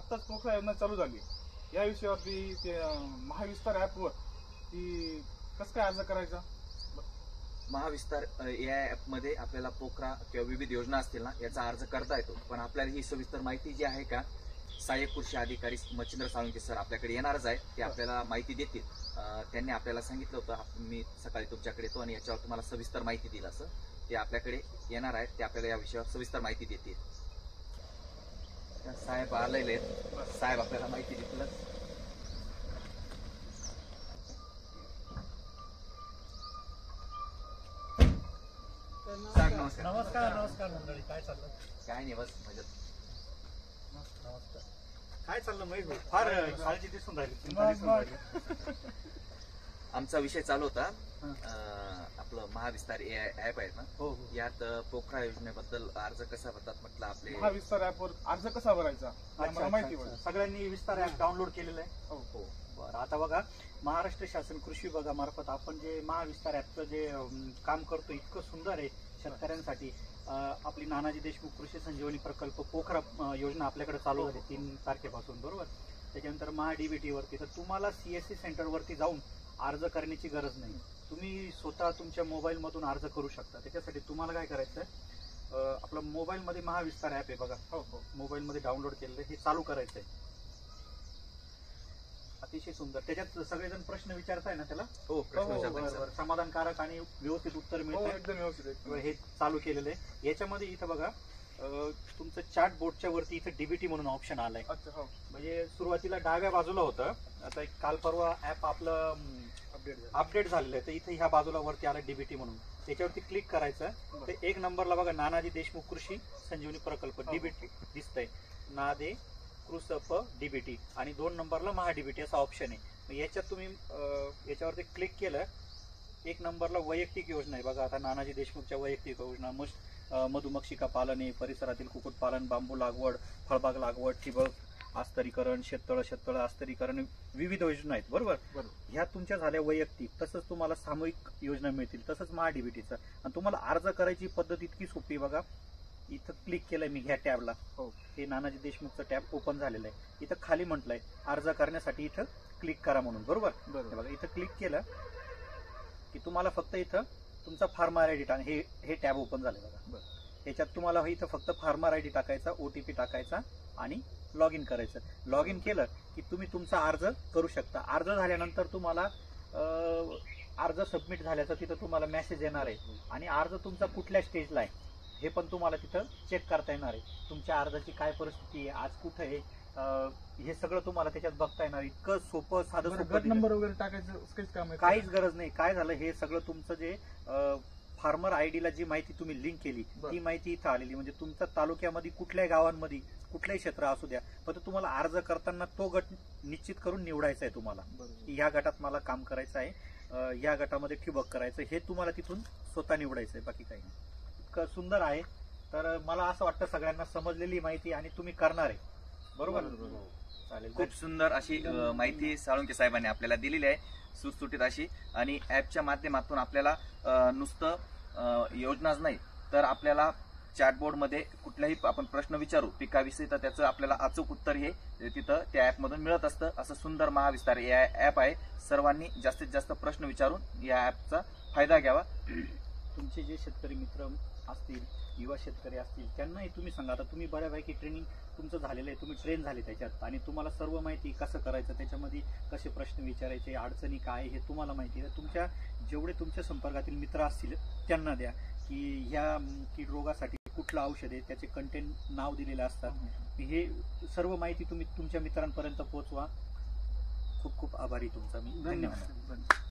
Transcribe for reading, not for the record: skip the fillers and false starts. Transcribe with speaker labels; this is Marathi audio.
Speaker 1: आत्ताच पोखरा योजना चालू झाली, या विषयावरती ते महाविस्तार ॲपवर ती कसं काय अर्ज करायचा?
Speaker 2: महाविस्तार या ॲपमध्ये आपल्याला पोखरा किंवा विविध योजना असतील ना याचा अर्ज करता येतो, पण आपल्याला ही सविस्तर माहिती जी आहे का सहाय्यक कृषी अधिकारी मच्छिंद्र साळुंखे सर आपल्याकडे येणारच आहे, ते आपल्याला माहिती देतील. त्यांनी आपल्याला सांगितलं होतं मी सकाळी तुमच्याकडे येतो आणि याच्यावर तुम्हाला सविस्तर माहिती देईल, असं ते आपल्याकडे येणार आहेत. ते आपल्याला या विषयावर सविस्तर माहिती देतील. साहेब आलेले आहेत, साहेब आपल्याला माहिती देतील. नमस्कार.
Speaker 3: नमस्कार नमस्कार मंडळी, काय चाललं?
Speaker 2: काय नाही, बस मजेत.
Speaker 3: नमस्कार. काय चाललं महेश भाई? फार काळजी दिसून राहिली.
Speaker 2: आमचा विषय चालू होता आपलं महाविस्तार ॲप आहे ना,
Speaker 3: हो.
Speaker 2: यात पोखरा योजनेबद्दल अर्ज कसा भरतात म्हटलं. आपले
Speaker 1: महाविस्तार ॲपवर अर्ज कसा भरायचा आम्हाला माहिती पडेल.
Speaker 3: सगळ्यांनी विस्तार ॲप डाउनलोड केलेलं आहे?
Speaker 2: हो.
Speaker 3: बरं, आता बघा, महाराष्ट्र शासन कृषी विभागामार्फत आपण जे महाविस्तार ॲपचं जे काम करतो इतकं सुंदर आहे शेतकऱ्यांसाठी. आपली नानाजी देशमुख कृषी संजीवनी प्रकल्प पोखरा योजना आपल्याकडे चालू झाली 3 तारखेपासून, बरोबर. त्याच्यानंतर महाडीबीटी वरती, तर तुम्हाला सीएससी सेंटरवरती जाऊन अर्ज करण्याची गरज नाही. तुम्ही स्वतः तुमच्या मोबाईलमधून अर्ज करू शकता. त्याच्यासाठी तुम्हाला काय करायचं आहे, आपलं मोबाईलमध्ये महाविस्तार ॲप आहे बघा, हो मोबाईलमध्ये डाउनलोड केलेलं, हे चालू करायचं आहे. अतिशय सुंदर. त्याच्यात सगळेजण प्रश्न विचारताय ना त्याला?
Speaker 2: हो,
Speaker 3: समाधानकारक आणि व्यवस्थित उत्तर मिळतं.
Speaker 1: एकदम व्यवस्थित.
Speaker 3: हे चालू केलेलं आहे. याच्यामध्ये इथं बघा तुमचं चॅट बोर्डच्या वरती इथं डीबीटी म्हणून ऑप्शन आलाय. म्हणजे सुरुवातीला डाव्या बाजूला होतं, आता एक काल परवा ऍप आपलं अपडेट झालेलं आहे, तर इथे ह्या बाजूला वरती आलं डीबीटी म्हणून. त्याच्यावरती क्लिक करायचं. ते 1 नंबरला बघा नानाजी देशमुख कृषी संजीवनी प्रकल्प डीबीटी दिसतंय, नादे कृसप डीबीटी, आणि 2 नंबरला महाडीबीटी असा ऑप्शन आहे. याच्यात तुम्ही याच्यावरती क्लिक केलं. 1 नंबरला वैयक्तिक योजना आहे बघा, आता नानाजी देशमुखच्या वैयक्तिक योजना, मधुमक्षिका पालन आहे, परिसरातील कुक्कुटपालन, बांबू लागवड, फळबाग लागवड, ठिबक आस्तरीकरण, शेततळ आस्तरीकरण, विविध योजना आहेत, बरोबर. ह्या तुमच्या झाल्या वैयक्तिक. तसंच तुम्हाला सामूहिक योजना मिळतील, तसंच महाडीबीटीचा. आणि तुम्हाला अर्ज करायची पद्धत इतकी सोपी बघा. इथं क्लिक केलंय मी ह्या टॅबला, हे नानाजी देशमुखचं टॅब ओपन झालेलं आहे. इथं खाली म्हटलंय अर्ज करण्यासाठी इथं क्लिक करा म्हणून, बरोबर. बघा इथं क्लिक केलं की तुम्हाला फक्त इथं तुमचा फार्मर आयडी टाक, हे टॅब ओपन झाले बघा. याच्यात तुम्हाला इथं फक्त फार्मर आयडी टाकायचा, ओटीपी टाकायचा आणि लॉग इन करायचं. लॉग इन केलं की तुम्ही तुमचा अर्ज करू शकता. अर्ज झाल्यानंतर तुम्हाला अर्ज सबमिट झाल्याचा तिथं तुम्हाला मेसेज येणार आहे, आणि अर्ज तुमचा कुठल्या स्टेजला आहे हे पण तुम्हाला तिथं चेक करता येणार आहे. तुमच्या अर्जाची काय परिस्थिती आहे, आज कुठे आहे, हे सगळं तुम्हाला त्याच्यात बघता येणार. इतकं सोपं साधं सोपं.
Speaker 1: नंबर वगैरे टाकायचं
Speaker 3: काहीच गरज नाही. काय झालं, हे सगळं तुमचं जे फार्मर आयडीला जी माहिती तुम्ही लिंक केली ती माहिती इथं आलेली. म्हणजे तुमच्या तालुक्यामध्ये कुठल्याही गावांमध्ये कुठल्याही क्षेत्र असू द्या, फक्त तुम्हाला अर्ज करताना तो गट निश्चित करून निवडायचा आहे तुम्हाला, की ह्या गटात मला काम करायचं आहे, या गटामध्ये ठिबक करायचं, हे तुम्हाला तिथून स्वतः निवडायचं आहे, बाकी काही नाही. इतकं सुंदर आहे. तर मला असं वाटतं सगळ्यांना समजलेली माहिती आणि तुम्ही करणार आहे, बरोबर. चालेल.
Speaker 2: खूप सुंदर अशी माहिती साळुंखे साहेबांनी आपल्याला दिलेली आहे, सुटसुटीत अशी. आणि ॲपच्या माध्यमातून आपल्याला नुसतं योजनाच नाही, तर आपल्याला चॅटबोर्डमध्ये कुठलाही आपण प्रश्न विचारू पिकाविषयी, तर त्याचं आपल्याला अचूक उत्तर हे तिथं त्या ॲपमधून मिळत असतं. असं सुंदर महाविस्तार या ॲप आहे. सर्वांनी जास्तीत जास्त प्रश्न विचारून या ॲपचा फायदा घ्यावा.
Speaker 3: तुमचे जे शेतकरी मित्र असतील, युवा शेतकरी असतील, त्यांनाही तुम्ही सांगा. आता तुम्ही बऱ्यापैकी ट्रेनिंग तुमचं झालेलं आहे, तुम्ही ट्रेन झाले त्याच्यात, आणि तुम्हाला सर्व माहिती कसं करायचं, त्याच्यामध्ये कसे प्रश्न विचारायचे, अडचणी काय हे तुम्हाला माहिती आहे. तुमच्या जेवढे तुमच्या संपर्कातील मित्र असतील त्यांना द्या, की ह्या कीड रोगासाठी कुठलं औषध आहे, त्याचे कंटेंट नाव दिलेलं असतात. हे सर्व माहिती तुम्ही तुमच्या मित्रांपर्यंत पोहोचवा. खूप खूप आभारी तुमचा मी. धन्यवाद.